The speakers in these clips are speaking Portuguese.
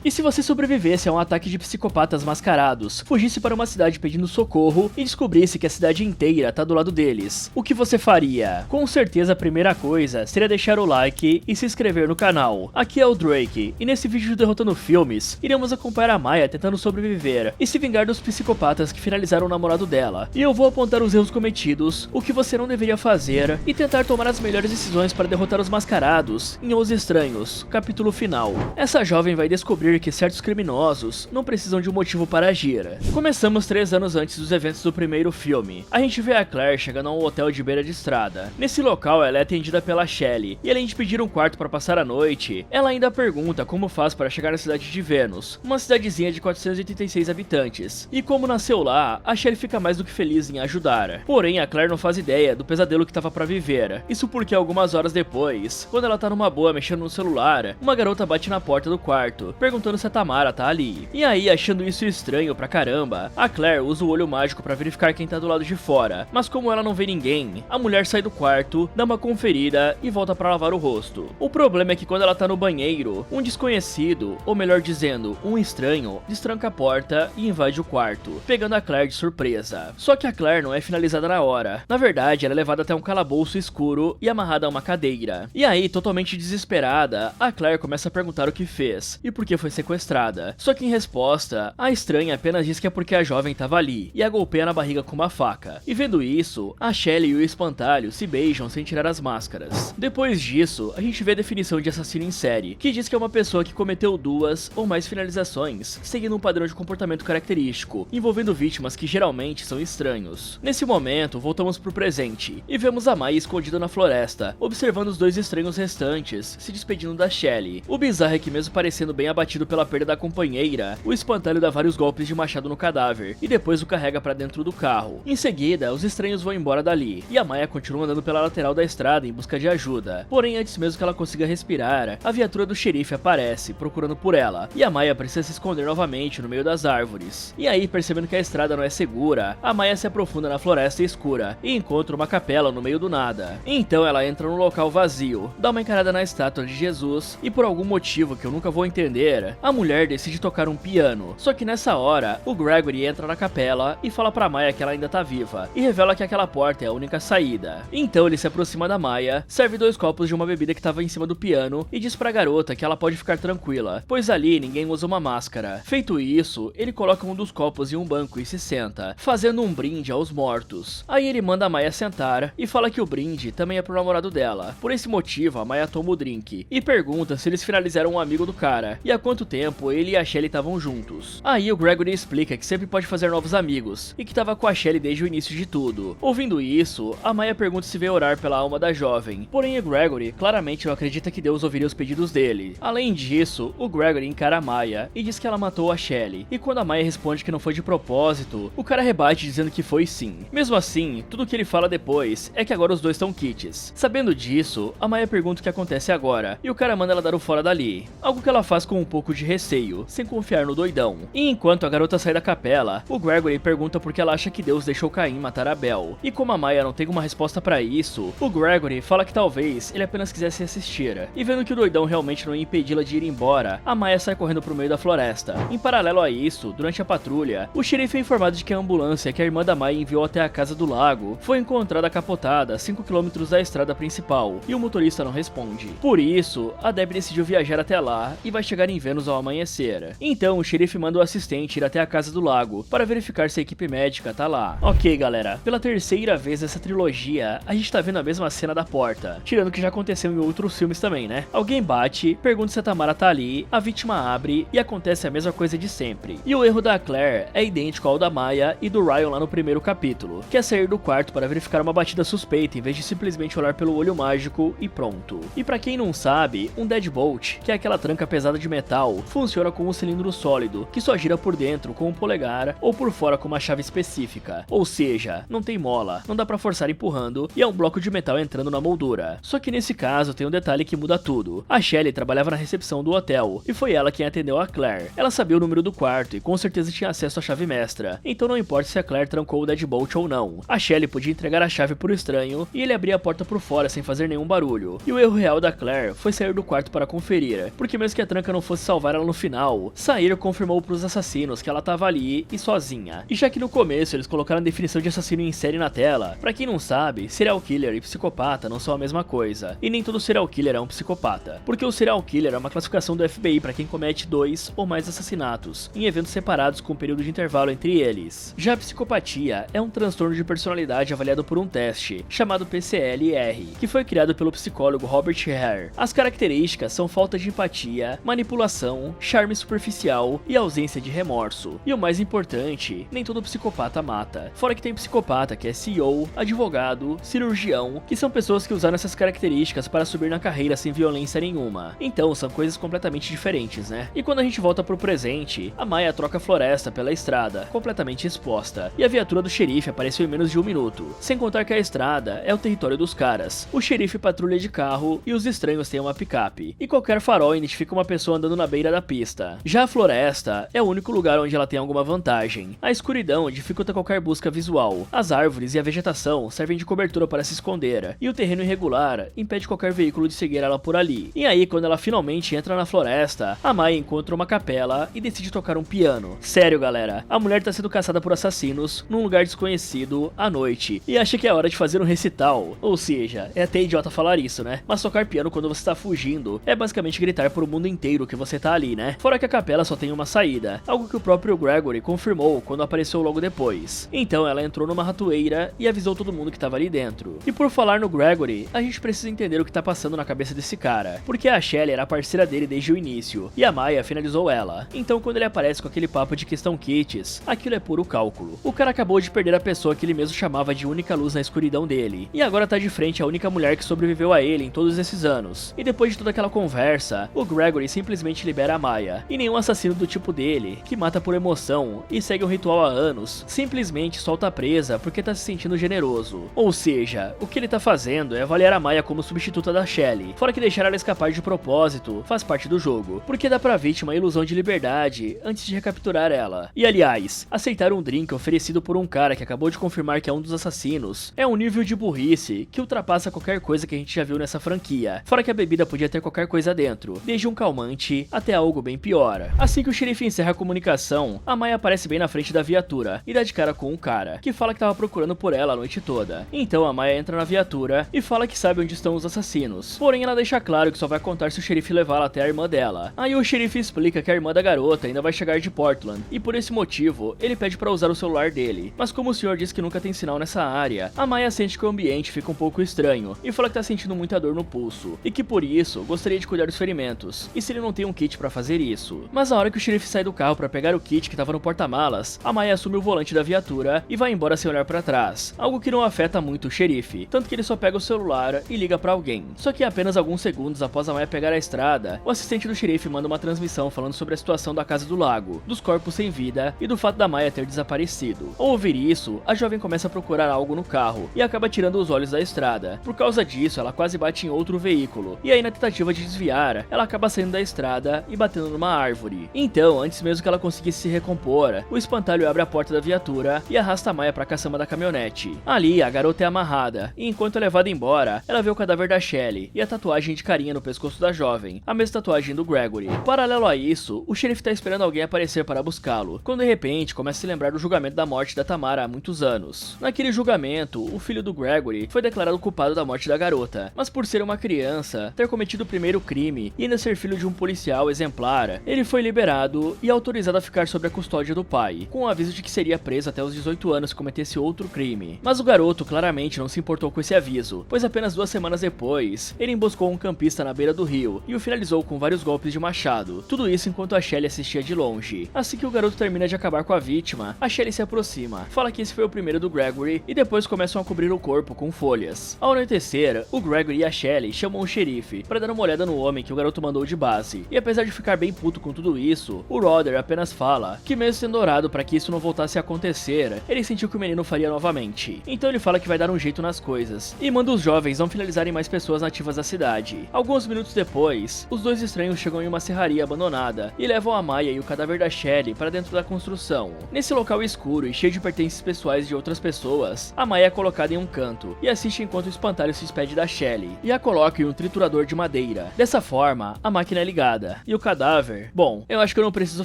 E se você sobrevivesse a um ataque de psicopatas mascarados, fugisse para uma cidade pedindo socorro e descobrisse que a cidade inteira tá do lado deles, o que você faria? Com certeza a primeira coisa seria deixar o like e se inscrever no canal. Aqui é o Drake, e nesse vídeo de Derrotando Filmes, iremos acompanhar a Maya tentando sobreviver e se vingar dos psicopatas que finalizaram o namorado dela. E eu vou apontar os erros cometidos, o que você não deveria fazer, e tentar tomar as melhores decisões para derrotar os mascarados em Os Estranhos, capítulo final. Essa jovem vai descobrir que certos criminosos não precisam de um motivo para agir. Começamos 3 anos antes dos eventos do primeiro filme. A gente vê a Claire chegando a um hotel de beira de estrada. Nesse local ela é atendida pela Shelly, e além de pedir um quarto para passar a noite, ela ainda pergunta como faz para chegar na cidade de Vênus, uma cidadezinha de 486 habitantes. E como nasceu lá, a Shelly fica mais do que feliz em ajudar. Porém, a Claire não faz ideia do pesadelo que tava para viver. Isso porque algumas horas depois, quando ela tá numa boa mexendo no celular, uma garota bate na porta do quarto, perguntando se a Tamara tá ali. E aí, achando isso estranho pra caramba, a Claire usa o olho mágico pra verificar quem tá do lado de fora. Mas como ela não vê ninguém, a mulher sai do quarto, dá uma conferida e volta pra lavar o rosto. O problema é que quando ela tá no banheiro, um desconhecido, ou melhor dizendo, um estranho, destranca a porta e invade o quarto, pegando a Claire de surpresa. Só que a Claire não é finalizada na hora. Na verdade, ela é levada até um calabouço escuro e amarrada a uma cadeira. E aí, totalmente desesperada, a Claire começa a perguntar o que fez e por que foi sequestrada. Só que em resposta, a estranha apenas diz que é porque a jovem tava ali e a golpeia na barriga com uma faca. E vendo isso, a Shelly e o espantalho se beijam sem tirar as máscaras. Depois disso, a gente vê a definição de assassino em série, que diz que é uma pessoa que cometeu 2 ou mais finalizações, seguindo um padrão de comportamento característico, envolvendo vítimas que geralmente são estranhos. Nesse momento, voltamos pro presente e vemos a Maya escondida na floresta, observando os 2 estranhos restantes se despedindo da Shelly. O bizarro é que, mesmo parecendo bem abatido pela perda da companheira, o espantalho dá vários golpes de machado no cadáver e depois o carrega pra dentro do carro. Em seguida, os estranhos vão embora dali e a Maya continua andando pela lateral da estrada em busca de ajuda. Porém, antes mesmo que ela consiga respirar, a viatura do xerife aparece, procurando por ela, e a Maya precisa se esconder novamente no meio das árvores. E aí, percebendo que a estrada não é segura, a Maya se aprofunda na floresta escura e encontra uma capela no meio do nada. Então ela entra num local vazio, dá uma encarada na estátua de Jesus e, por algum motivo que eu nunca vou entender, a mulher decide tocar um piano. Só que nessa hora, o Gregory entra na capela e fala pra Maya que ela ainda tá viva e revela que aquela porta é a única saída. Então ele se aproxima da Maya, serve 2 copos de uma bebida que tava em cima do piano e diz pra garota que ela pode ficar tranquila, pois ali ninguém usa uma máscara. Feito isso, ele coloca um dos copos em um banco e se senta, fazendo um brinde aos mortos. Aí ele manda a Maya sentar e fala que o brinde também é pro namorado dela. Por esse motivo, a Maya toma o drink e pergunta se eles finalizaram um amigo do cara e há quanto tempo ele e a Shelly estavam juntos. Aí o Gregory explica que sempre pode fazer novos amigos e que tava com a Shelly desde o início de tudo. Ouvindo isso, a Maya pergunta se veio orar pela alma da jovem, porém o Gregory claramente não acredita que Deus ouviria os pedidos dele. Além disso, o Gregory encara a Maya e diz que ela matou a Shelly, e quando a Maya responde que não foi de propósito, o cara rebate dizendo que foi sim. Mesmo assim, tudo que ele fala depois é que agora os 2 estão kits. Sabendo disso, a Maya pergunta o que acontece agora, e o cara manda ela dar o fora dali, algo que ela faz com um pouco de receio, sem confiar no doidão. E enquanto a garota sai da capela, o Gregory pergunta por que ela acha que Deus deixou Caim matar Abel. E como a Maya não tem uma resposta pra isso, o Gregory fala que talvez ele apenas quisesse assistir. E vendo que o doidão realmente não ia impedi-la de ir embora, a Maya sai correndo pro meio da floresta. Em paralelo a isso, durante a patrulha, o xerife é informado de que a ambulância que a irmã da Maya enviou até a casa do lago foi encontrada capotada a 5 km da estrada principal, e o motorista não responde. Por isso, a Debbie decidiu viajar até lá e vai chegar em Vênus ao amanhecer. Então o xerife manda o assistente ir até a casa do lago para verificar se a equipe médica tá lá. Ok, galera, pela 3ª vez nessa trilogia, a gente tá vendo a mesma cena da porta, tirando que já aconteceu em outros filmes também, né? Alguém bate, pergunta se a Tamara tá ali, a vítima abre e acontece a mesma coisa de sempre. E o erro da Claire é idêntico ao da Maya e do Ryan lá no primeiro capítulo, que é sair do quarto para verificar uma batida suspeita em vez de simplesmente olhar pelo olho mágico e pronto. E pra quem não sabe, um deadbolt, que é aquela tranca pesada de metal, funciona como um cilindro sólido, que só gira por dentro com um polegar ou por fora com uma chave específica. Ou seja, não tem mola, não dá pra forçar empurrando e é um bloco de metal entrando na moldura. Só que nesse caso tem um detalhe que muda tudo. A Shelly trabalhava na recepção do hotel e foi ela quem atendeu a Claire. Ela sabia o número do quarto e com certeza tinha acesso à chave mestra, então não importa se a Claire trancou o deadbolt ou não. A Shelly podia entregar a chave pro estranho e ele abria a porta por fora sem fazer nenhum barulho. E o erro real da Claire foi sair do quarto para conferir, porque mesmo que a tranca não fosse salvar ela no final, Sair confirmou pros assassinos que ela tava ali e sozinha. E já que no começo eles colocaram a definição de assassino em série na tela, pra quem não sabe, serial killer e psicopata não são a mesma coisa, e nem todo serial killer é um psicopata, porque o serial killer é uma classificação do FBI pra quem comete 2 ou mais assassinatos, em eventos separados com um período de intervalo entre eles. Já a psicopatia é um transtorno de personalidade avaliado por um teste, chamado PCL-R, que foi criado pelo psicólogo Robert Hare. As características são falta de empatia, manipulação, charme superficial e ausência de remorso. E o mais importante, nem todo psicopata mata. Fora que tem psicopata que é CEO, advogado, cirurgião, que são pessoas que usaram essas características para subir na carreira sem violência nenhuma. Então são coisas completamente diferentes, né? E quando a gente volta pro presente, a Maya troca a floresta pela estrada, completamente exposta, e a viatura do xerife apareceu em menos de 1 minuto. Sem contar que a estrada é o território dos caras. O xerife patrulha de carro e os estranhos têm uma picape. E qualquer farol identifica uma pessoa andando na beira da pista. Já a floresta é o único lugar onde ela tem alguma vantagem. A escuridão dificulta qualquer busca visual. As árvores e a vegetação servem de cobertura para se esconder. E o terreno irregular impede qualquer veículo de seguir ela por ali. E aí, quando ela finalmente entra na floresta, a Maya encontra uma capela e decide tocar um piano. Sério, galera, a mulher tá sendo caçada por assassinos num lugar desconhecido à noite e acha que é hora de fazer um recital. Ou seja, é até idiota falar isso, né? Mas tocar piano quando você tá fugindo é basicamente gritar pro mundo inteiro que você tá ali, né? Fora que a capela só tem uma saída, algo que o próprio Gregory confirmou quando apareceu logo depois. Então ela entrou numa ratoeira e avisou todo mundo que tava ali dentro. E por falar no Gregory, a gente precisa entender o que tá passando na cabeça desse cara, porque a Shelly era parceira dele desde o início, e a Maya finalizou ela. Então quando ele aparece com aquele papo de que estão kits, aquilo é puro cálculo. O cara acabou de perder a pessoa que ele mesmo chamava de única luz na escuridão dele, e agora tá de frente à única mulher que sobreviveu a ele em todos esses anos. E depois de toda aquela conversa, o Gregory simplesmente libera a Maya, e nenhum assassino do tipo dele, que mata por emoção e segue um ritual há anos, simplesmente solta a presa porque tá se sentindo generoso. Ou seja, o que ele tá fazendo é avaliar a Maya como substituta da Shelly, fora que deixar ela escapar de propósito faz parte do jogo, porque dá pra vítima a ilusão de liberdade antes de recapturar ela. E aliás, aceitar um drink oferecido por um cara que acabou de confirmar que é um dos assassinos é um nível de burrice que ultrapassa qualquer coisa que a gente já viu nessa franquia, fora que a bebida podia ter qualquer coisa dentro, desde um calmante até algo bem pior. Assim que o xerife encerra a comunicação, a Maya aparece bem na frente da viatura e dá de cara com um cara, que fala que tava procurando por ela a noite toda. Então a Maya entra na viatura e fala que sabe onde estão os assassinos, porém ela deixa claro que só vai contar se o xerife levá-la até a irmã dela. Aí o xerife explica que a irmã da garota ainda vai chegar de Portland, e por esse motivo, ele pede pra usar o celular dele. Mas como o senhor diz que nunca tem sinal nessa área, a Maya sente que o ambiente fica um pouco estranho, e fala que tá sentindo muita dor no pulso, e que por isso, gostaria de cuidar dos ferimentos, e se ele não tem um kit pra fazer isso. Mas na hora que o xerife sai do carro pra pegar o kit que tava no porta-malas, a Maya assume o volante da viatura e vai embora sem olhar pra trás, algo que não afeta muito o xerife, tanto que ele só pega o celular e liga pra alguém. Só que apenas alguns segundos após a Maya pegar a estrada, o assistente do xerife manda uma transmissão falando sobre a situação da casa do lago, dos corpos sem vida e do fato da Maya ter desaparecido. Ao ouvir isso, a jovem começa a procurar algo no carro e acaba tirando os olhos da estrada. Por causa disso, ela quase bate em outro veículo, e aí na tentativa de desviar, ela acaba saindo da estrada e batendo numa árvore. Então, antes mesmo que ela conseguisse se recompor, o espantalho abre a porta da viatura e arrasta a Maya pra caçamba da caminhonete. Ali, a garota é amarrada, e enquanto é levada embora, ela vê o cadáver da Shelly e a tatuagem de carinha no pescoço da jovem, a mesma tatuagem do Gregory. Paralelo a isso, o xerife tá esperando alguém aparecer para buscá-lo, quando de repente começa a se lembrar do julgamento da morte da Tamara há muitos anos. Naquele julgamento, o filho do Gregory foi declarado culpado da morte da garota, mas por ser uma criança, ter cometido o primeiro crime e ainda ser filho de um policial exemplar, ele foi liberado e autorizado a ficar sob a custódia do pai, com o aviso de que seria preso até os 18 anos se cometesse outro crime. Mas o garoto claramente não se importou com esse aviso, pois apenas 2 semanas depois, ele emboscou um campista na beira do rio e o finalizou com vários golpes de machado. Tudo isso enquanto a Shelly assistia de longe. Assim que o garoto termina de acabar com a vítima, a Shelly se aproxima, fala que esse foi o primeiro do Gregory e depois começam a cobrir o corpo com folhas. Ao anoitecer, o Gregory e a Shelly chamam o xerife para dar uma olhada no homem que o garoto mandou de base. E apesar de ficar bem puto com tudo isso, o Rodder apenas fala que mesmo sendo orado para que isso não voltasse a acontecer, ele sentiu que o menino faria novamente. Então ele fala que vai dar um jeito nas coisas e manda os jovens não finalizarem mais pessoas nativas da cidade. Alguns minutos depois, os dois estranhos chegam em uma serraria abandonada e levam a Maya e o cadáver da Shelly para dentro da construção. Nesse local escuro e cheio de pertences pessoais de outras pessoas, a Maya é colocada em um canto e assiste enquanto o espantalho se despede da Shelly e a coloca em um triturador de madeira. Dessa forma, a máquina é ligada. E o cadáver? Bom, eu acho que eu não preciso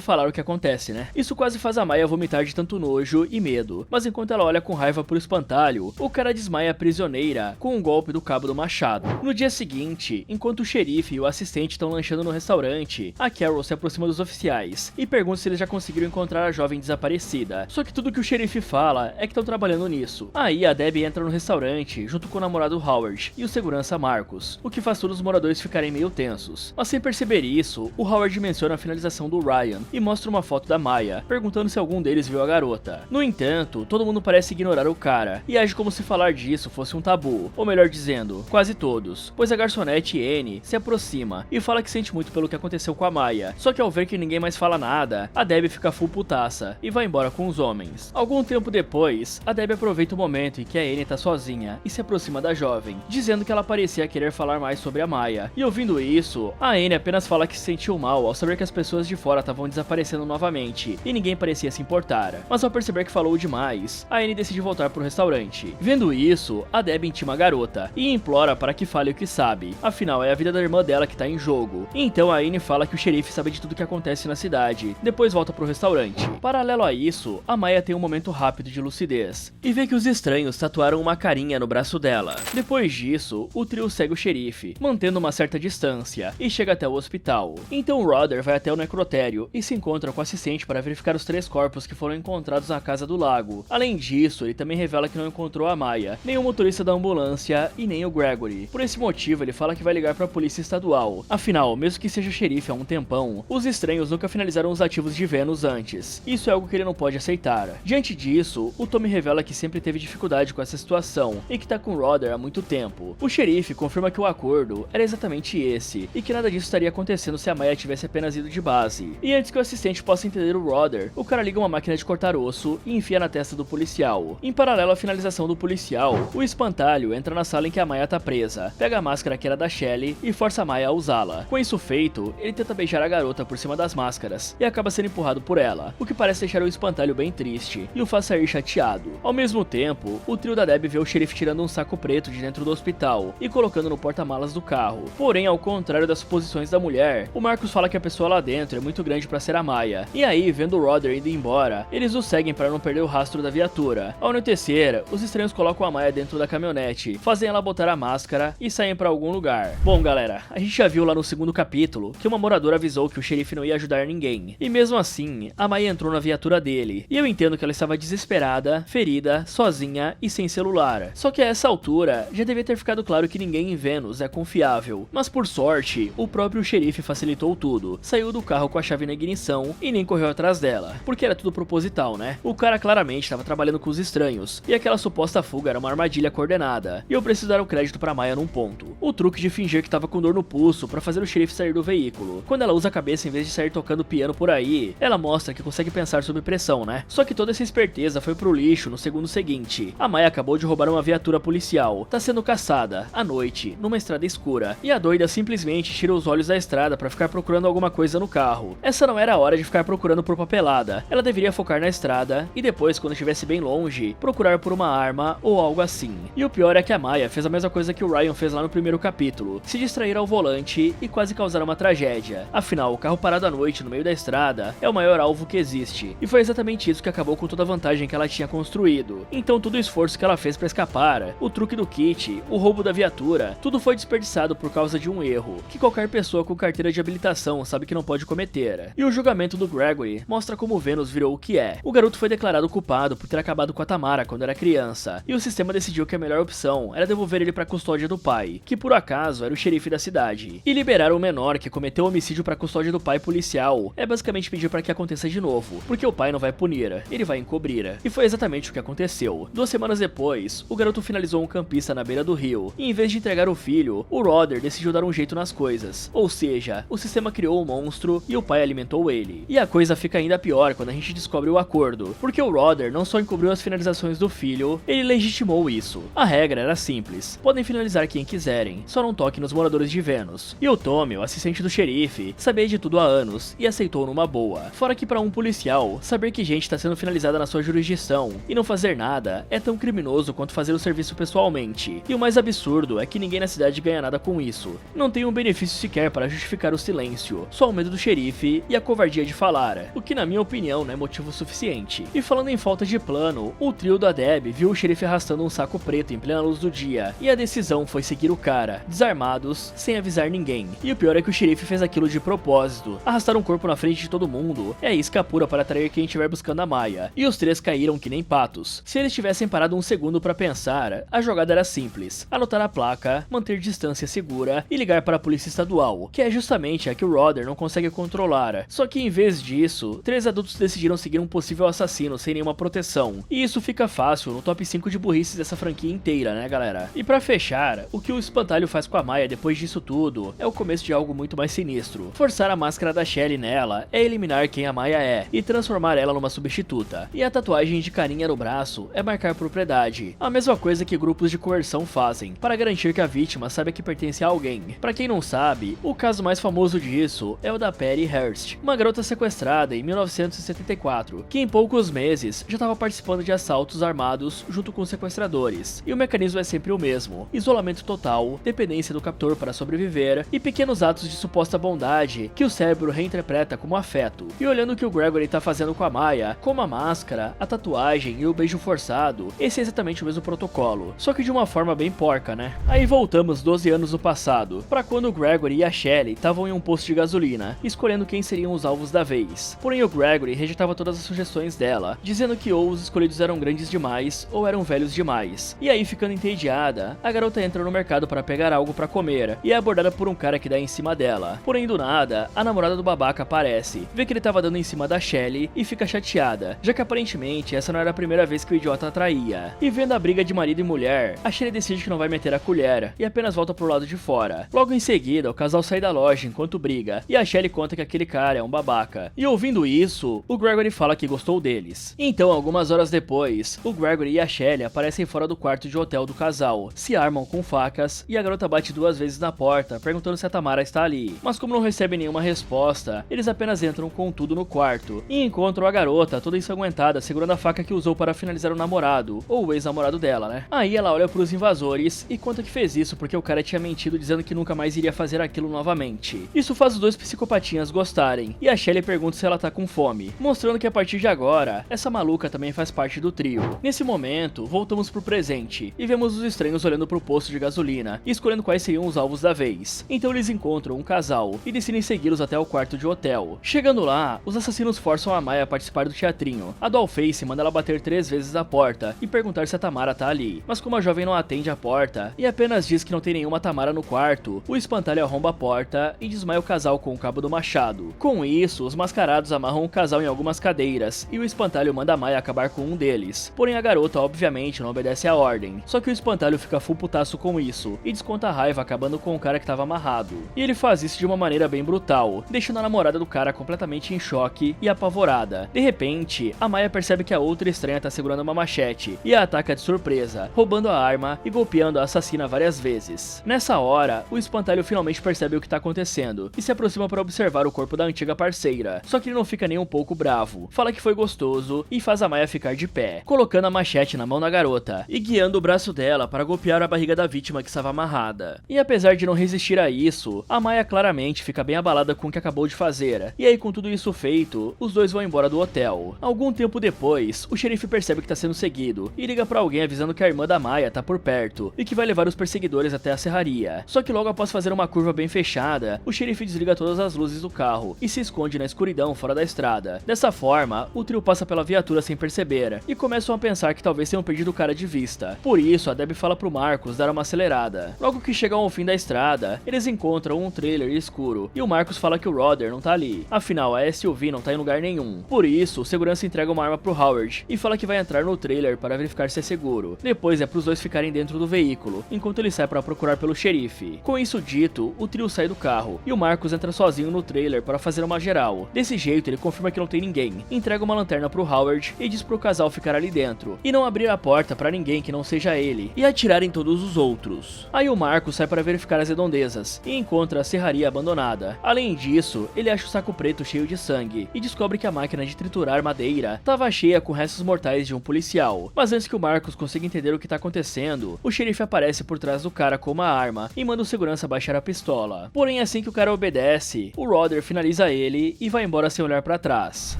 falar o que acontece, né? Isso quase faz a Maya vomitar de tanto nojo e medo, mas enquanto ela olha com raiva pro espantalho, o cara desmaia a prisioneira com um golpe do cabo do machado. No dia seguinte, enquanto o xerife e o assistente estão lanchando no restaurante, a Carol se aproxima dos oficiais e pergunta se eles já conseguiram encontrar a jovem desaparecida. Só que tudo que o xerife fala é que estão trabalhando nisso. Aí a Debbie entra no restaurante junto com o namorado Howard e o segurança Marcos, o que faz todos os moradores ficarem meio tensos. Mas sem perceber isso, o Howard menciona a finalização do Ryan e mostra uma foto da Maya, perguntando se algum deles viu a garota. No entanto, todo mundo parece ignorar o cara e age como se falar disso fosse um tabu, ou melhor dizendo, quase todos, pois a garçonete Anne se aproxima e fala que sente muito pelo que aconteceu com a Maya, só que ao ver que ninguém mais fala nada, a Debbie fica full putaça e vai embora com os homens. Algum tempo depois, a Debbie aproveita o momento em que a Anne tá sozinha e se aproxima da jovem, dizendo que ela parecia querer falar mais sobre a Maya. E ouvindo isso, a Anne apenas fala que se sentiu mal ao saber que as pessoas de fora estavam desaparecendo novamente e ninguém parecia se importar. Mas ao perceber que falou demais, a Anne decide voltar pro restaurante. Vendo isso, a Debbie intima a garota e implora para que fale o que sabe, afinal é a vida da irmã dela que tá em jogo. Então a Anne fala que o xerife sabe de tudo que acontece na cidade, depois volta pro restaurante. Paralelo a isso, a Maya tem um momento rápido de lucidez e vê que os estranhos tatuaram uma carinha no braço dela. Depois disso, o trio segue o xerife, mantendo uma certa distância, e chega até o hospital. Então Rodder vai até o necrotério e se encontra com o assistente para verificar os 3 corpos que foram encontrados na casa do lago. Além disso, ele também revela que não encontrou a Maya, nem o motorista da ambulância e nem o Gregory. Por esse motivo, ele fala que vai ligar para a polícia estadual. Afinal, mesmo que seja xerife há um tempão, os estranhos nunca finalizaram os ativos de Venus antes. Isso é algo que ele não pode aceitar. Diante disso, o Tommy revela que sempre teve dificuldade com essa situação e que tá com Rodder há muito tempo. O xerife confirma que o acordo era exatamente esse e que nada disso estaria acontecendo se a Maya tivesse apenas ido de base. E antes que o assistente possa entender o Rodder, o cara liga uma máquina de cortar osso e enfia na testa do policial. Em paralelo à finalização do policial, o espantalho entra na sala em que a Maya tá presa, pega a máscara que era da Shelley e força a Maya a usá-la. Com isso feito, ele tenta beijar a garota por cima das máscaras e acaba sendo empurrado por ela, o que parece deixar o espantalho bem triste e o faz sair chateado. Ao mesmo tempo, o trio da Debbie vê o xerife tirando um saco preto de dentro do hospital e colocando no porta-malas do carro. Porém, ao contrário das suposições da mulher, o Marcos fala que a pessoa lá dentro é muito grande pra ser a Maya. E aí, vendo o Rodder indo embora, eles o seguem para não perder o rastro da viatura. Ao anoitecer, os estranhos colocam a Maya dentro da caminhonete, fazem ela botar a máscara e saem pra algum lugar. Bom, galera, a gente já viu lá no segundo capítulo que uma moradora avisou que o xerife não ia ajudar ninguém. E mesmo assim, a Maya entrou na viatura dele. E eu entendo que ela estava desesperada, ferida, sozinha e sem celular. Só que a essa altura, já devia ter ficado claro que ninguém em Venus é confiável. Mas por sorte, o próprio xerife facilitou tudo. Saiu do carro com a chave na ignição e nem correu atrás dela. Porque era tudo proposital, né? O cara claramente estava trabalhando com os estranhos. E aquela suposta fuga era uma armadilha coordenada. E eu preciso dar o crédito pra Maya num ponto. O truque de fingir que tava com dor no pulso pra fazer o xerife sair do veículo. Quando ela usa a cabeça em vez de sair tocando piano por aí, ela mostra que consegue pensar sob pressão, né? Só que toda essa esperteza foi pro lixo no segundo seguinte. A Maya acabou de roubar uma viatura policial. Tá sendo caçada, à noite, numa estrada escura. E a doida simplesmente tira os olhos da estrada pra ficar procurando alguma coisa no carro. Essa não era a hora de ficar procurando por papelada. Ela deveria focar na estrada e depois, quando estivesse bem longe, procurar por uma arma ou algo assim. E o pior é que a Maya fez a mesma coisa que o Ryan fez lá no primeiro capítulo. Se distrair ao volante e quase causar uma tragédia. Afinal, o carro parado à noite no meio da estrada é o maior alvo que existe. E foi exatamente isso que acabou com toda a vantagem que ela tinha construído. Então todo o esforço que ela fez pra escapar, o truque do kit, o roubo da viatura, tudo foi desperdiçado por causa de um erro, que qualquer pessoa com carteira de habilitação sabe que não pode cometer. E o julgamento do Gregory mostra como Venus virou o que é. O garoto foi declarado culpado por ter acabado com a Tamara quando era criança, e o sistema decidiu que a melhor opção era devolver ele pra custódia do pai, que por acaso era o xerife da cidade. E liberar o menor que cometeu homicídio pra custódia do pai policial é basicamente pedir pra que aconteça de novo, porque o pai não vai punir, ele vai encobrir. E foi exatamente o que aconteceu. 2 semanas depois, o garoto finalizou um campista na beira do rio, e em vez de entregar o filho, o Rodder decidiu dar um jeito nas coisas. Ou seja, o sistema criou um monstro e o pai alimentou ele. E a coisa fica ainda pior quando a gente descobre o acordo, porque o Rodder não só encobriu as finalizações do filho, ele legitimou isso. A regra era simples: podem finalizar quem quiserem, só não toque nos moradores de Venus. E o Tommy, o assistente do xerife, sabia de tudo há anos e aceitou numa boa. Fora que para um policial, saber que gente está sendo finalizada na sua jurisdição e não fazer nada é tão criminoso quanto fazer o serviço pessoalmente. E o mais absurdo é que ninguém na cidade ganha nada com isso. Não tem um benefício sequer para justificar os silêncio, só o medo do xerife e a covardia de falar, o que na minha opinião não é motivo suficiente. E falando em falta de plano, o trio da Deb viu o xerife arrastando um saco preto em plena luz do dia, e a decisão foi seguir o cara, desarmados, sem avisar ninguém. E o pior é que o xerife fez aquilo de propósito, arrastar um corpo na frente de todo mundo, é isca pura para atrair quem estiver buscando a Maya, e os três caíram que nem patos. Se eles tivessem parado um segundo para pensar, a jogada era simples, anotar a placa, manter distância segura e ligar para a polícia estadual, que é justamente a que o Rodder não consegue controlar. Só que em vez disso, três adultos decidiram seguir um possível assassino sem nenhuma proteção, e isso fica fácil no top 5 de burrices dessa franquia inteira, né galera? E pra fechar, o que o espantalho faz com a Maya depois disso tudo é o começo de algo muito mais sinistro. Forçar a máscara da Shelly nela é eliminar quem a Maya é e transformar ela numa substituta. E a tatuagem de carinha no braço é marcar propriedade, a mesma coisa que grupos de coerção fazem, para garantir que a vítima saiba que pertence a alguém. Pra quem não sabe, o caso mais famoso disso é o da Patty Hearst, uma garota sequestrada em 1974, que em poucos meses já estava participando de assaltos armados junto com os sequestradores. E o mecanismo é sempre o mesmo: isolamento total, dependência do captor para sobreviver e pequenos atos de suposta bondade que o cérebro reinterpreta como afeto. E olhando o que o Gregory tá fazendo com a Maya, como a máscara, a tatuagem e o beijo forçado, esse é exatamente o mesmo protocolo, só que de uma forma bem porca, né? Aí voltamos 12 anos no passado, para quando o Gregory e a Shelly estavam em um posto de gasolina, escolhendo quem seriam os alvos da vez. Porém o Gregory rejeitava todas as sugestões dela, dizendo que ou os escolhidos eram grandes demais ou eram velhos demais. E aí, ficando entediada, a garota entra no mercado para pegar algo para comer e é abordada por um cara que dá em cima dela. Porém do nada, a namorada do babaca aparece, vê que ele tava dando em cima da Shelly e fica chateada, já que aparentemente essa não era a primeira vez que o idiota a traía. E vendo a briga de marido e mulher, a Shelly decide que não vai meter a colher e apenas volta pro lado de fora. Logo em seguida, o casal sai da loja enquanto briga e a Shelly conta que aquele cara é um babaca. E ouvindo isso, o Gregory fala que gostou deles. Então, algumas horas depois, o Gregory e a Shelly aparecem fora do quarto de hotel do casal, se armam com facas e a garota bate 2 vezes na porta perguntando se a Tamara está ali. Mas como não recebe nenhuma resposta, eles apenas entram com tudo no quarto e encontram a garota toda ensanguentada segurando a faca que usou para finalizar o namorado, ou o ex-namorado dela, né? Aí ela olha pros invasores e conta que fez isso porque o cara tinha mentido dizendo que nunca mais iria fazer aquilo novamente. Isso faz os dois psicopatinhas gostarem e a Shelly pergunta se ela tá com fome, mostrando que a partir de agora, essa maluca também faz parte do trio. Nesse momento, voltamos pro presente e vemos os estranhos olhando pro posto de gasolina e escolhendo quais seriam os alvos da vez. Então eles encontram um casal e decidem segui-los até o quarto de hotel. Chegando lá, os assassinos forçam a Maya a participar do teatrinho. A Dollface manda ela bater 3 vezes a porta e perguntar se a Tamara tá ali. Mas como a jovem não atende a porta e apenas diz que não tem nenhuma Tamara no quarto, o espantalho arromba a porta e desmaia o casal com o cabo do machado. Com isso, os mascarados amarram o casal em algumas cadeiras e o espantalho manda a Maya acabar com um deles. Porém a garota obviamente não obedece a ordem. Só que o espantalho fica full putaço com isso e desconta a raiva acabando com o cara que tava amarrado. E ele faz isso de uma maneira bem brutal, deixando a namorada do cara completamente em choque e apavorada. De repente, a Maya percebe que a outra estranha tá segurando uma machete e a ataca de surpresa, roubando a arma e golpeando a assassina várias vezes. Nessa hora, o espantalho finalmente percebe o que tá acontecendo e se aproxima para observar o corpo da antiga parceira. Só que ele não fica nem um pouco bravo, fala que foi gostoso e faz a Maya ficar de pé, colocando a machete na mão da garota e guiando o braço dela para golpear a barriga da vítima que estava amarrada. E apesar de não resistir a isso, a Maya claramente fica bem abalada com o que acabou de fazer. E aí, com tudo isso feito, os dois vão embora do hotel. Algum tempo depois, o xerife percebe que tá sendo seguido e liga pra alguém avisando que a irmã da Maya tá por perto e que vai levar os perseguidores até a serraria. Só que logo após fazer uma curva bem fechada, o xerife desliga todas as luzes do carro e se esconde na escuridão fora da estrada. Dessa forma, o trio passa pela viatura sem perceber e começam a pensar que talvez tenham perdido o cara de vista. Por isso, a Deb fala pro Marcos dar uma acelerada. Logo que chegam ao fim da estrada, eles encontram um trailer escuro e o Marcos fala que o Rodder não tá ali. Afinal, a SUV não tá em lugar nenhum. Por isso, o segurança entrega uma arma pro Howard e fala que vai entrar no trailer para verificar se é seguro. Depois é pros dois ficarem dentro do veículo, enquanto ele sai para procurar pelo xerife. Com isso dito, o trio sai do carro e o Marcos entra sozinho no trailer para fazer uma geral. Desse jeito, ele confirma que não tem ninguém, entrega uma lanterna pro Howard e diz pro casal ficar ali dentro e não abrir a porta para ninguém que não seja ele e atirar em todos os outros. Aí o Marcos sai para verificar as redondezas e encontra a serraria abandonada. Além disso, ele acha o saco preto cheio de sangue e descobre que a máquina de triturar madeira estava cheia com restos mortais de um policial. Mas antes que o Marcos consiga entender o que tá acontecendo, o xerife aparece por trás do cara com uma arma e manda o segurança baixar a pistola. Porém, assim que que o cara obedece, o Rodder finaliza ele e vai embora sem olhar pra trás.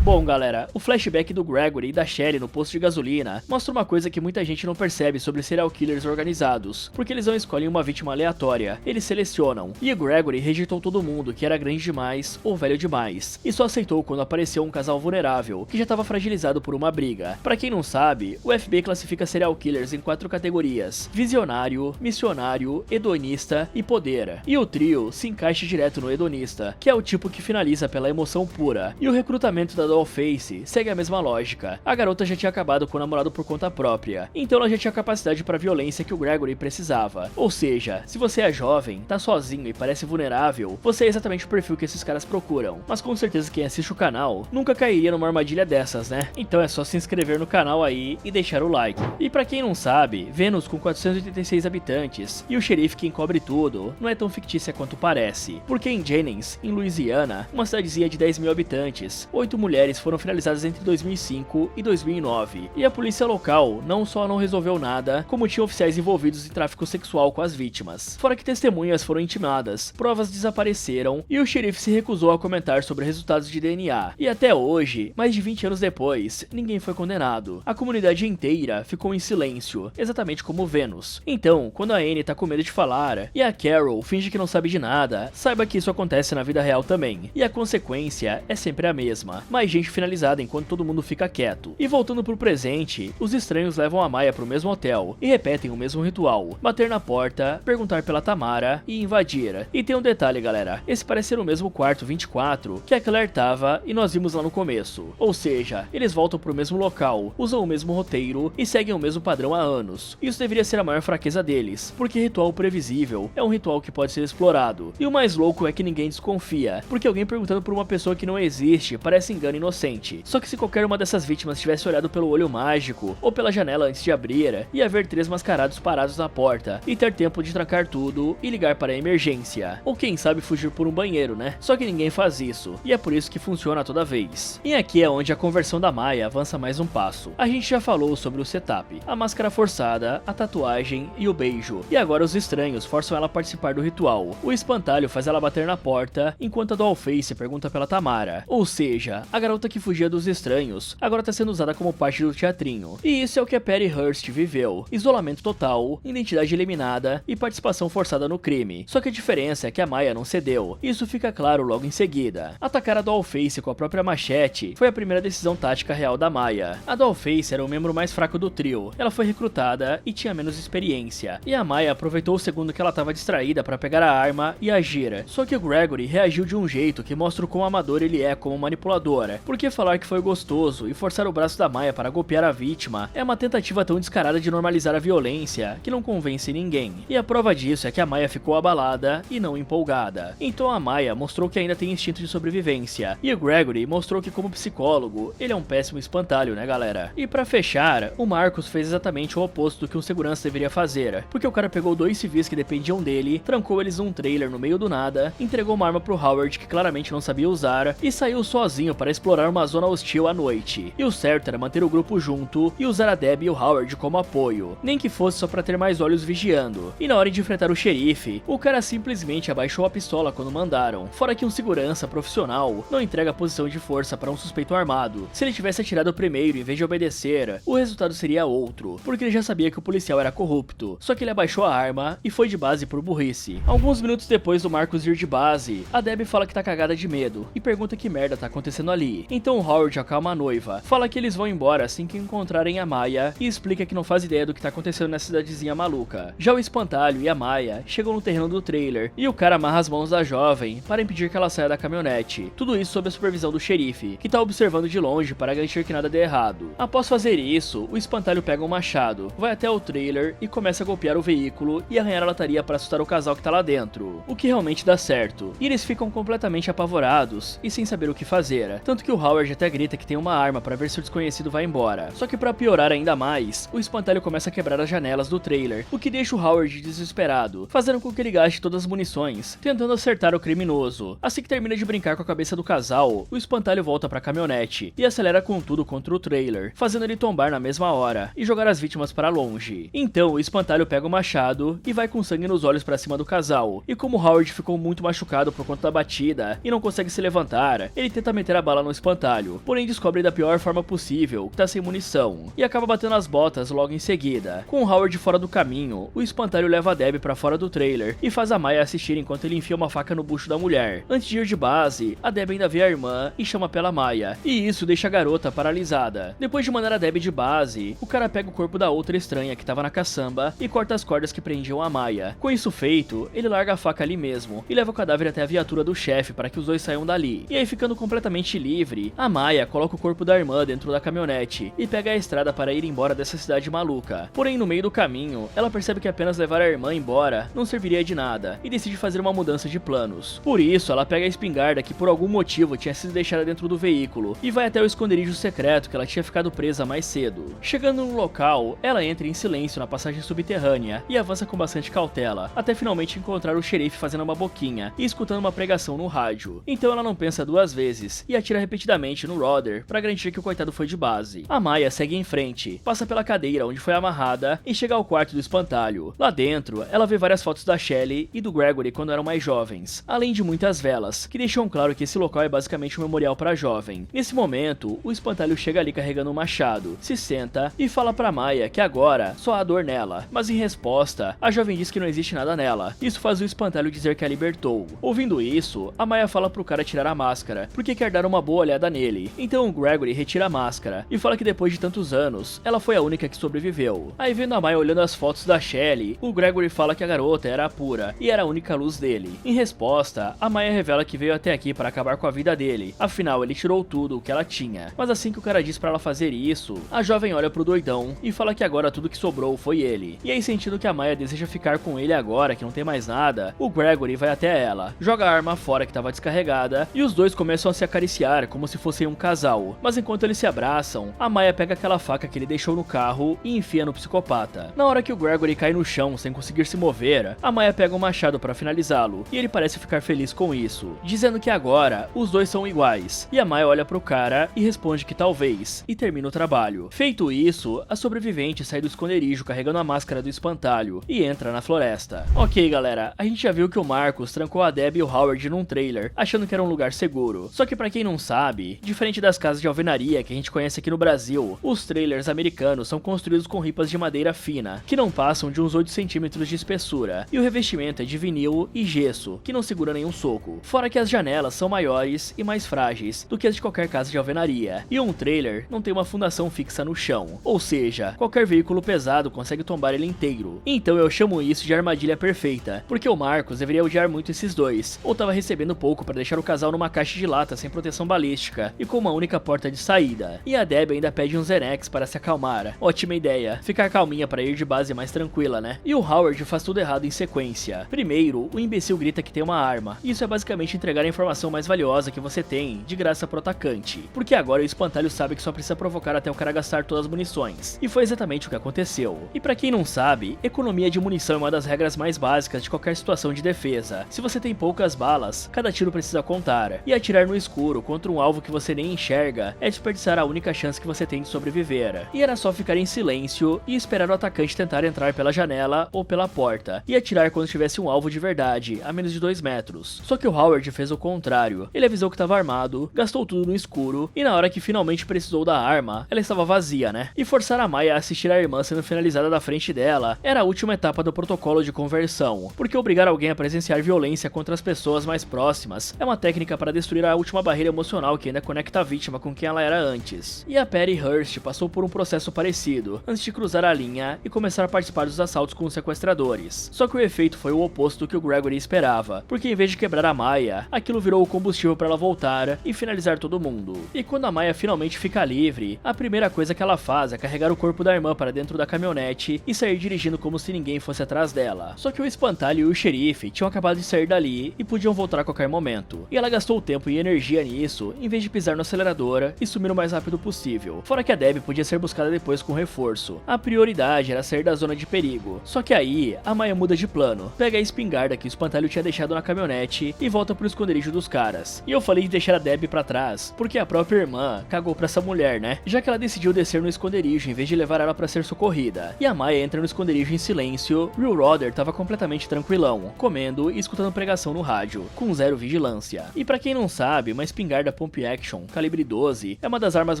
Bom galera, o flashback do Gregory e da Shelly no posto de gasolina mostra uma coisa que muita gente não percebe sobre serial killers organizados, porque eles não escolhem uma vítima aleatória, eles selecionam, e o Gregory rejeitou todo mundo que era grande demais ou velho demais, e só aceitou quando apareceu um casal vulnerável, que já estava fragilizado por uma briga. Pra quem não sabe, o FBI classifica serial killers em 4 categorias: visionário, missionário, hedonista e poder, e o trio se encaixa direto no hedonista, que é o tipo que finaliza pela emoção pura, e o recrutamento da Dollface segue a mesma lógica. A garota já tinha acabado com o namorado por conta própria, então ela já tinha capacidade para violência que o Gregory precisava. Ou seja, se você é jovem, tá sozinho e parece vulnerável, você é exatamente o perfil que esses caras procuram. Mas com certeza quem assiste o canal nunca cairia numa armadilha dessas, né? Então é só se inscrever no canal aí e deixar o like. E pra quem não sabe, Vênus com 486 habitantes e o xerife que encobre tudo não é tão fictícia quanto parece, porque em Jennings, em Louisiana, uma cidadezinha de 10 mil habitantes, 8 mulheres foram finalizadas entre 2005 e 2009, e a polícia local não só não resolveu nada, como tinha oficiais envolvidos em tráfico sexual com as vítimas, fora que testemunhas foram intimadas, provas desapareceram e o xerife se recusou a comentar sobre resultados de DNA, e até hoje, mais de 20 anos depois, ninguém foi condenado. A comunidade inteira ficou em silêncio, exatamente como Vênus. Então, quando a Annie tá com medo de falar e a Carol finge que não sabe de nada, saiba que isso acontece na vida real também, e a consequência é sempre a mesma: mais gente finalizada enquanto todo mundo fica quieto. E voltando pro presente, os estranhos levam a Maya pro mesmo hotel e repetem o mesmo ritual: bater na porta, perguntar pela Tamara e invadir. E tem um detalhe galera, esse parece ser o mesmo quarto 24 que a Claire tava e nós vimos lá no começo, ou seja, eles voltam pro mesmo local, usam o mesmo roteiro e seguem o mesmo padrão há anos. Isso deveria ser a maior fraqueza deles, porque ritual previsível é um ritual que pode ser explorado, e o mais louco é que ninguém desconfia, porque alguém perguntando por uma pessoa que não existe parece engano inocente. Só que se qualquer uma dessas vítimas tivesse olhado pelo olho mágico ou pela janela antes de abrir, ia ver 3 mascarados parados na porta e ter tempo de trancar tudo e ligar para a emergência, ou quem sabe fugir por um banheiro, né? Só que ninguém faz isso, e é por isso que funciona toda vez. E aqui é onde a conversão da Maya avança mais um passo. A gente já falou sobre o setup, a máscara forçada, a tatuagem e o beijo, e agora os estranhos forçam ela a participar do ritual. O espantalho faz ela bater na porta, enquanto a Dollface pergunta pela Tamara. Ou seja, a garota que fugia dos estranhos agora tá sendo usada como parte do teatrinho. E isso é o que a Patty Hearst viveu: isolamento total, identidade eliminada e participação forçada no crime. Só que a diferença é que a Maya não cedeu. Isso fica claro logo em seguida. Atacar a Dollface com a própria machete foi a primeira decisão tática real da Maya. A Dollface era o membro mais fraco do trio, ela foi recrutada e tinha menos experiência, e a Maya aproveitou o segundo que ela estava distraída para pegar a arma e agir. Só que o Gregory reagiu de um jeito que mostra o quão amador ele é como manipulador, porque falar que foi gostoso e forçar o braço da Maya para golpear a vítima é uma tentativa tão descarada de normalizar a violência que não convence ninguém, e a prova disso é que a Maya ficou abalada e não empolgada. Então a Maya mostrou que ainda tem instinto de sobrevivência, e o Gregory mostrou que como psicólogo ele é um péssimo espantalho, né galera? E pra fechar, o Marcus fez exatamente o oposto do que um segurança deveria fazer, porque o cara pegou 2 civis que dependiam dele, trancou eles num trailer no meio do nada, entregou uma arma pro Howard que claramente não sabia usar e saiu sozinho para explorar uma zona hostil à noite. E o certo era manter o grupo junto e usar a Debbie e o Howard como apoio, nem que fosse só pra ter mais olhos vigiando. E na hora de enfrentar o xerife, o cara simplesmente abaixou a pistola quando mandaram, fora que um segurança profissional não entrega posição de força para um suspeito armado. Se ele tivesse atirado primeiro em vez de obedecer, o resultado seria outro, porque ele já sabia que o policial era corrupto, só que ele abaixou a arma e foi de base por burrice. Alguns minutos depois do Marcus ir de base, a Debbie fala que tá cagada de medo e pergunta que merda tá acontecendo ali. Então o Howard acalma a noiva, fala que eles vão embora assim que encontrarem a Maya e explica que não faz ideia do que tá acontecendo nessa cidadezinha maluca. Já o espantalho e a Maya chegam no terreno do trailer e o cara amarra as mãos da jovem para impedir que ela saia da caminhonete. Tudo isso sob a supervisão do xerife, que tá observando de longe para garantir que nada dê errado. Após fazer isso, o espantalho pega um machado, vai até o trailer e começa a golpear o veículo e arranhar a lataria para assustar o casal que tá lá dentro, o que realmente dá certo. E eles ficam completamente apavorados e sem saber o que fazer, tanto que o Howard até grita que tem uma arma para ver se o desconhecido vai embora. Só que para piorar ainda mais, o espantalho começa a quebrar as janelas do trailer, o que deixa o Howard desesperado, fazendo com que ele gaste todas as munições, tentando acertar o criminoso. Assim que termina de brincar com a cabeça do casal, o espantalho volta para a caminhonete e acelera com tudo contra o trailer, fazendo ele tombar na mesma hora e jogar as vítimas para longe. Então o espantalho pega o machado e vai com sangue nos olhos para cima do casal, e como Howard ficou muito machucado por conta da batida e não consegue se levantar, ele tenta meter a bala no espantalho, porém descobre da pior forma possível que tá sem munição, e acaba batendo as botas logo em seguida. Com o Howard fora do caminho, o espantalho leva a Debbie pra fora do trailer e faz a Maya assistir enquanto ele enfia uma faca no bucho da mulher. Antes de ir de base, a Debbie ainda vê a irmã e chama pela Maya, e isso deixa a garota paralisada. Depois de mandar a Debbie de base, o cara pega o corpo da outra estranha que tava na caçamba e corta as cordas que prendiam a Maya. Com isso feito, ele larga a faca ali mesmo e leva o cadáver até a viatura do chefe para que os dois saiam dali. E aí, ficando completamente livre, a Maya coloca o corpo da irmã dentro da caminhonete e pega a estrada para ir embora dessa cidade maluca. Porém, no meio do caminho, ela percebe que apenas levar a irmã embora não serviria de nada e decide fazer uma mudança de planos. Por isso, ela pega a espingarda que por algum motivo tinha sido deixada dentro do veículo e vai até o esconderijo secreto que ela tinha ficado presa mais cedo. Chegando no local, ela entra em silêncio na passagem subterrânea e avança com bastante cautela, até finalmente encontrar o xerife fazendo uma boquinha e escutando uma pregação no rádio. Então ela não pensa duas vezes e atira repetidamente no Rodder para garantir que o coitado foi de base. A Maya segue em frente, passa pela cadeira onde foi amarrada e chega ao quarto do espantalho. Lá dentro, ela vê várias fotos da Shelley e do Gregory quando eram mais jovens, além de muitas velas, que deixam claro que esse local é basicamente um memorial para jovem. Nesse momento, o espantalho chega ali carregando um machado, se senta e fala pra Maya que agora só há dor nela, mas em resposta, a jovem diz que não existe nada nela. Isso faz o espantalho dizer que a libertou. Ouvindo isso, a Maya fala pro cara tirar a máscara, porque quer dar uma boa olhada nele. Então o Gregory retira a máscara e fala que depois de tantos anos, ela foi a única que sobreviveu. Aí, vendo a Maya olhando as fotos da Shelley, o Gregory fala que a garota era a pura e era a única luz dele. Em resposta, a Maya revela que veio até aqui para acabar com a vida dele, afinal ele tirou tudo o que ela tinha. Mas assim que o cara diz pra ela fazer isso, a jovem olha pro doidão e fala que agora tudo que sobrou foi ele. E aí, sentindo que a Maya deseja ficar com ele agora que não tem mais nada, o Gregory vai até ela, joga a arma fora que estava descarregada e os dois começam a se acariciar como se fossem um casal. Mas enquanto eles se abraçam, a Maya pega aquela faca que ele deixou no carro e enfia no psicopata. Na hora que o Gregory cai no chão sem conseguir se mover, a Maya pega um machado para finalizá-lo e ele parece ficar feliz com isso, dizendo que agora os dois são iguais. E a Maya olha pro cara e responde que talvez, e termina o trabalho. Feito isso, a sobrevivente sai do esconderijo carregando a máscara do espantalho e entra na floresta. Ok, galera, a gente já viu que o Marcus trancou a Debbie e o Howard num trailer, achando que era um lugar seguro. Só que pra quem não sabe, diferente das casas de alvenaria que a gente conhece aqui no Brasil, os trailers americanos são construídos com ripas de madeira fina, que não passam de uns 8 centímetros de espessura, e o revestimento é de vinil e gesso, que não segura nenhum soco. Fora que as janelas são maiores e mais frágeis do que as de qualquer casa de alvenaria, e um trailer não tem uma fundação fixa no chão, ou seja, qualquer veículo pesado consegue tombar ele inteiro. Então eu chamo isso de armadilha perfeita, porque o Marcus deveria odiar muito esses dois, ou tava recebendo pouco para deixar o casal numa caixa de lata sem proteção balística e com uma única porta de saída. E a Debbie ainda pede um Xanax para se acalmar. Ótima ideia, ficar calminha para ir de base mais tranquila, né? E o Howard faz tudo errado em sequência. Primeiro, o imbecil grita que tem uma arma. Isso é basicamente entregar a informação mais valiosa que você tem, de graça pro atacante. Porque agora o espantalho sabe que só precisa provocar até o cara gastar todas as munições. E foi exatamente o que aconteceu. E pra quem não sabe, economia de munição é uma das regras mais básicas de qualquer situação de defesa. Se você tem poucas balas, cada tiro precisa contar. E atirar no escuro contra um alvo que você nem enxerga é desperdiçar a única chance que você tem de sobreviver. E era só ficar em silêncio e esperar o atacante tentar entrar pela janela ou pela porta, e atirar quando tivesse um alvo de verdade, a menos de 2 metros. Só que o Howard fez o contrário. Ele avisou que estava armado, gastou tudo no escuro, e na hora que finalmente precisou da arma, ela estava vazia, né? E forçar a Maya a assistir a irmã sendo finalizada da frente dela era a última etapa do protocolo de conversão, porque obrigar alguém a presenciar violência contra as pessoas mais próximas é uma técnica para destruir a última barreira emocional que ainda conecta a vítima com quem ela era antes. E a Patty Hearst passou por um processo parecido, antes de cruzar a linha e começar a participar dos assaltos com os sequestradores. Só que o efeito foi o oposto do que o Gregory esperava, porque em vez de quebrar a Maya, aquilo virou o combustível para ela voltar e finalizar todo mundo. E quando a Maya finalmente fica livre, a primeira coisa que ela faz é carregar o corpo da irmã para dentro da caminhonete e sair dirigindo como se ninguém fosse atrás dela. Só que o espantalho e o xerife tinham acabado de sair dali e podiam voltar a qualquer momento. E ela gastou tempo e energia nisso, em vez de pisar no acelerador e sumir o mais rápido possível. Fora que a Debbie podia ser buscada depois com reforço. A prioridade era sair da zona de perigo. Só que aí, a Maya muda de plano, pega a espingarda que o espantalho tinha deixado na caminhonete e volta pro esconderijo dos caras. E eu falei de deixar a Debbie pra trás, porque a própria irmã cagou pra essa mulher, né? Já que ela decidiu descer no esconderijo em vez de levar ela pra ser socorrida. E a Maya entra no esconderijo em silêncio e o Rodder tava completamente tranquilão, comendo e escutando pregação no rádio, com zero vigilância. E pra quem não sabe, uma espingarda Pump Action calibre 12 é uma das armas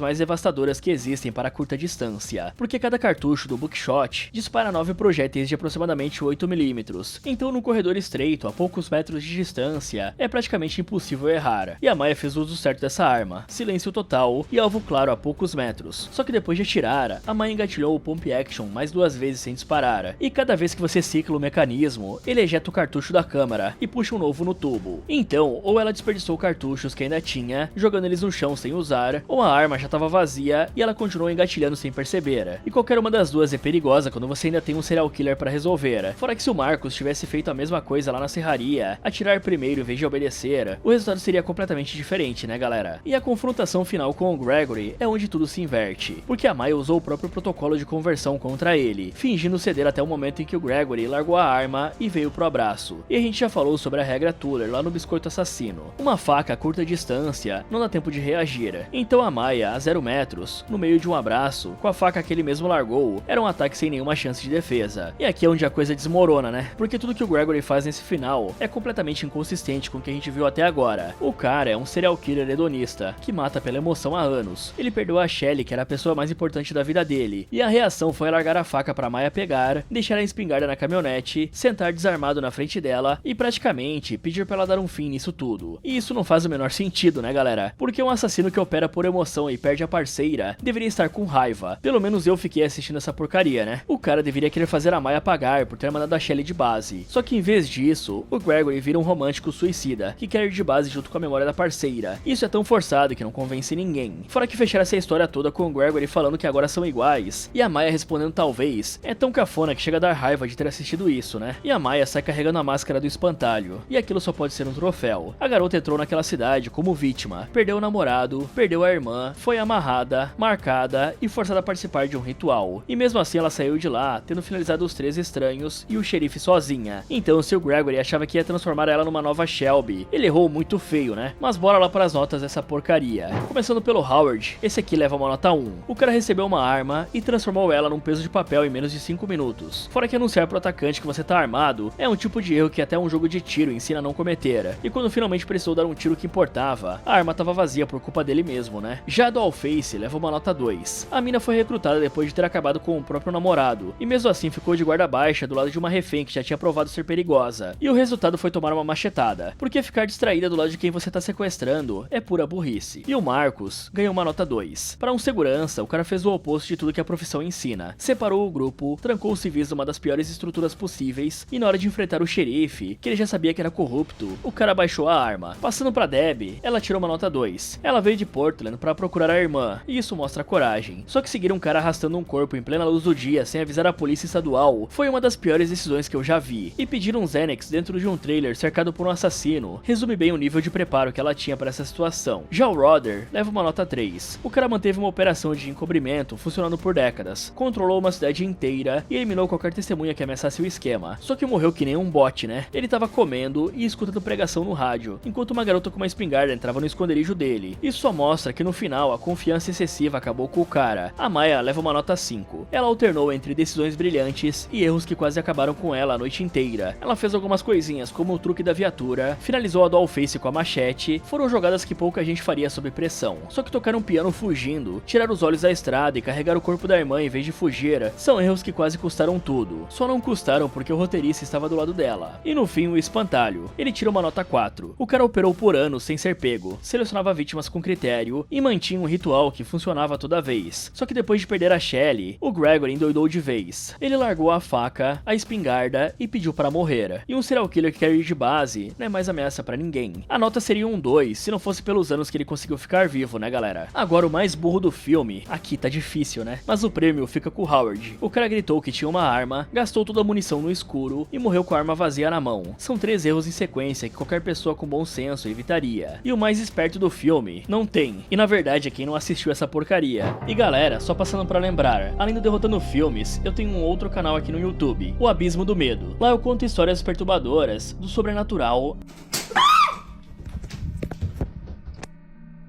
mais devastadoras que existem para curta distância, porque cada cartucho do Buckshot dispara 9 projéteis de aproximadamente 8 mm, então no corredor estreito, a poucos metros de distância, é praticamente impossível errar. E a Maya fez uso certo dessa arma, silêncio total e alvo claro a poucos metros. Só que depois de atirar, a Maya engatilhou o Pump Action mais 2 vezes sem disparar, e cada vez que você cicla o mecanismo, ele ejeta o cartucho da câmara e puxa um novo no tubo. Então, ou ela desperdiçou cartuchos que ainda tinha, jogando eles no chão sem usar, ou a arma já estava vazia e ela continuou engatilhando sem perceber. E qualquer uma das duas é perigosa quando você ainda tem um serial killer para resolver. Fora que se o Marcus tivesse feito a mesma coisa lá na serraria, atirar primeiro em vez de obedecer, o resultado seria completamente diferente, né galera? E a confrontação final com o Gregory é onde tudo se inverte, porque a Maya usou o próprio protocolo de conversão contra ele, fingindo ceder até o momento em que o Gregory largou a arma e veio pro abraço. E a gente já falou sobre a regra Tuller lá no Biscoito Assassino. Uma faca a curta distância não dá tempo de reagir, então a Maya, a 0 metros, no meio de um abraço, com a faca que ele mesmo largou, era um ataque sem nenhuma chance de defesa. E aqui é onde a coisa desmorona, né? Porque tudo que o Gregory faz nesse final é completamente inconsistente com o que a gente viu até agora. O cara é um serial killer hedonista, que mata pela emoção há anos. Ele perdoou a Shelly, que era a pessoa mais importante da vida dele, e a reação foi largar a faca pra Maya pegar, deixar a espingarda na caminhonete, sentar desarmado na frente dela e praticamente pedir pra ela dar um fim nisso tudo. E isso não faz o menor sentido, né galera? Porque um assassino que opera por emoção e perde a parceira deveria estar com raiva. Pelo menos eu fiquei assistindo essa porcaria, né? O cara deveria querer fazer a Maya pagar por ter mandado a Shelly de base. Só que em vez disso, o Gregory vira um romântico suicida, que quer ir de base junto com a memória da parceira. Isso é tão forçado que não convence ninguém. Fora que fechar essa história toda com o Gregory falando que agora são iguais, e a Maya respondendo talvez, é tão cafona que chega a dar raiva de ter assistido isso, né? E a Maya sai carregando a máscara do espantalho, e aquilo só pode ser um troféu. A garota entrou naquela cidade como vítima, perdeu o namorado, perdeu a irmã, foi amarrada, marcada e forçada a participar de um ritual. E mesmo assim ela saiu de lá, tendo finalizado os 3 estranhos e o xerife sozinha. Então se o Gregory achava que ia transformar ela numa nova Shelby, ele errou muito feio, né? Mas bora lá para as notas dessa porcaria. Começando pelo Howard, esse aqui leva uma nota 1. O cara recebeu uma arma e transformou ela num peso de papel em menos de 5 minutos. Fora que anunciar pro atacante que você tá armado é um tipo de erro que até um jogo de tiro ensina a não cometer. E quando finalmente precisou dar um tiro que importava, a arma tava vazia por culpa dele mesmo, né? Já a Dollface leva uma nota 2. A mina foi recrutada depois de ter acabado com o próprio namorado, e mesmo assim ficou de guarda baixa do lado de uma refém que já tinha provado ser perigosa. E o resultado foi tomar uma machetada, porque ficar distraída do lado de quem você tá sequestrando é pura burrice. E o Marcus ganhou uma nota 2. Para um segurança, o cara fez o oposto de tudo que a profissão ensina. Separou o grupo, trancou os civis numa das piores estruturas possíveis, e na hora de enfrentar o xerife, que ele já sabia que era corrupto, o cara baixou a arma. Passando pra Deb, ela tirou uma nota 2. Ela veio de Portland pra procurar a irmã, e isso mostra coragem. Só que seguir um cara arrastando um corpo em plena luz do dia sem avisar a polícia estadual foi uma das piores decisões que eu já vi. E pedir um Xanax dentro de um trailer cercado por um assassino resume bem o nível de preparo que ela tinha para essa situação. Já o Rodder leva uma nota 3. O cara manteve uma operação de encobrimento funcionando por décadas, controlou uma cidade inteira e eliminou qualquer testemunha que ameaçasse o esquema. Só que morreu que nem um bot, né? Ele tava comendo e escutando pregação no rádio, enquanto uma garota com uma espingarda entrava no esconderijo dele. Isso só mostra que no final a confiança excessiva acabou com o cara. A Maya leva uma nota 5. Ela alternou entre decisões brilhantes e erros que quase acabaram com ela a noite inteira. Ela fez algumas coisinhas como o truque da viatura, finalizou a Dollface com a machete, foram jogadas que pouca gente faria sob pressão. Só que tocar um piano fugindo, tirar os olhos da estrada e carregar o corpo da irmã em vez de fugir, são erros que quase custaram tudo. Só não custaram porque o roteirista estava do lado dela. E no fim o espantalho. Ele tira uma nota 4. O cara operou por anos sem ser pego, selecionava vítimas com critério e mantinha um ritual que funcionava toda vez. Só que depois de perder a Shelly, o Gregory endoidou de vez. Ele largou a faca, a espingarda e pediu para morrer. E um serial killer que quer ir de base não é mais ameaça pra ninguém. A nota seria um 2 se não fosse pelos anos que ele conseguiu ficar vivo, né galera? Agora o mais burro do filme, aqui tá difícil, né? Mas o prêmio fica com o Howard. O cara gritou que tinha uma arma, gastou toda a munição no escuro e morreu com a arma vazia na mão. São 3 erros em sequência que qualquer pessoa com bom senso evitaria. E o mais esperto do filme, não tem. E na verdade é quem não assistiu essa porcaria. E galera, só passando pra lembrar, além do Derrotando Filmes, eu tenho um outro canal aqui no YouTube, o Abismo do Medo. Lá eu conto histórias perturbadoras, do sobrenatural.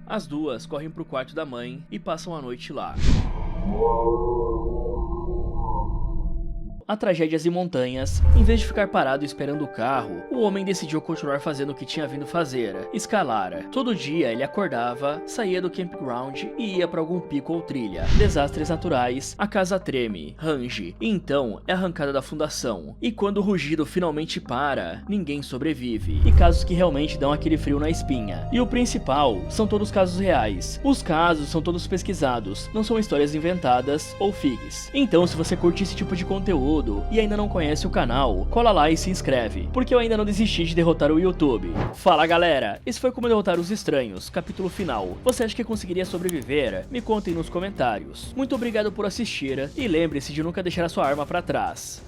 As duas correm pro quarto da mãe e passam a noite lá. a tragédias em montanhas, em vez de ficar parado esperando o carro, o homem decidiu continuar fazendo o que tinha vindo fazer, escalar. Todo dia ele acordava, saía do campground e ia para algum pico ou trilha. Desastres naturais, a casa treme, range, e então é arrancada da fundação. E quando o rugido finalmente para, ninguém sobrevive. E casos que realmente dão aquele frio na espinha. E o principal, são todos casos reais. Os casos são todos pesquisados, não são histórias inventadas ou figs. Então, se você curte esse tipo de conteúdo e ainda não conhece o canal, cola lá e se inscreve, porque eu ainda não desisti de derrotar o YouTube. Fala galera, esse foi Como Derrotar os Estranhos, capítulo final. Você acha que conseguiria sobreviver? Me contem nos comentários. Muito obrigado por assistir e lembre-se de nunca deixar a sua arma pra trás.